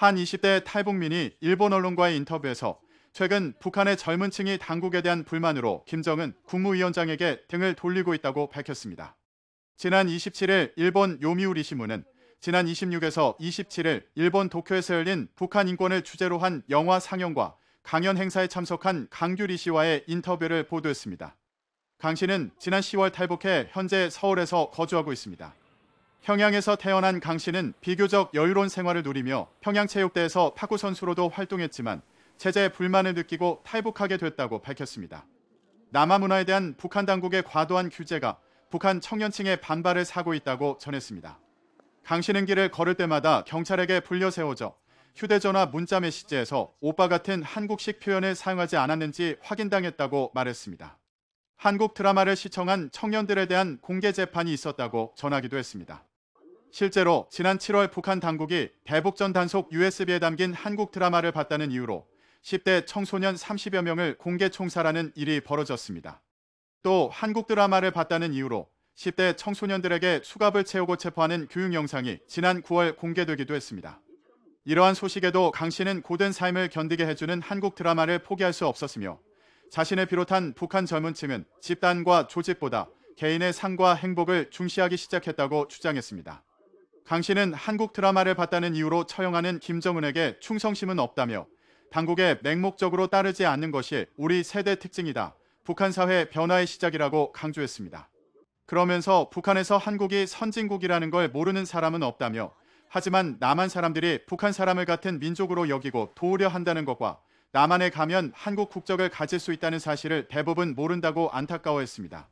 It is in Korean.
한 20대 탈북민이 일본 언론과의 인터뷰에서 최근 북한의 젊은 층이 당국에 대한 불만으로 김정은 국무위원장에게 등을 돌리고 있다고 밝혔습니다. 지난 27일 일본 요미우리 신문은 지난 26에서 27일 일본 도쿄에서 열린 북한 인권을 주제로 한 영화 상영과 강연 행사에 참석한 강규리 씨와의 인터뷰를 보도했습니다. 강 씨는 지난 10월 탈북해 현재 서울에서 거주하고 있습니다. 평양에서 태어난 강 씨는 비교적 여유로운 생활을 누리며 평양체육대에서 파구 선수로도 활동했지만 체제에 불만을 느끼고 탈북하게 됐다고 밝혔습니다. 남한 문화에 대한 북한 당국의 과도한 규제가 북한 청년층의 반발을 사고 있다고 전했습니다. 강 씨는 길을 걸을 때마다 경찰에게 불려 세워져 휴대전화 문자 메시지에서 오빠 같은 한국식 표현을 사용하지 않았는지 확인당했다고 말했습니다. 한국 드라마를 시청한 청년들에 대한 공개 재판이 있었다고 전하기도 했습니다. 실제로 지난 7월 북한 당국이 대북전 단속 USB에 담긴 한국 드라마를 봤다는 이유로 10대 청소년 30여 명을 공개 총살하는 일이 벌어졌습니다. 또 한국 드라마를 봤다는 이유로 10대 청소년들에게 수갑을 채우고 체포하는 교육 영상이 지난 9월 공개되기도 했습니다. 이러한 소식에도 강 씨는 고된 삶을 견디게 해주는 한국 드라마를 포기할 수 없었으며 자신을 비롯한 북한 젊은 층은 집단과 조직보다 개인의 상과 행복을 중시하기 시작했다고 주장했습니다. 강 씨는 한국 드라마를 봤다는 이유로 처형하는 김정은에게 충성심은 없다며 당국에 맹목적으로 따르지 않는 것이 우리 세대 특징이다. 북한 사회 변화의 시작이라고 강조했습니다. 그러면서 북한에서 한국이 선진국이라는 걸 모르는 사람은 없다며 하지만 남한 사람들이 북한 사람을 같은 민족으로 여기고 도우려 한다는 것과 남한에 가면 한국 국적을 가질 수 있다는 사실을 대부분 모른다고 안타까워했습니다.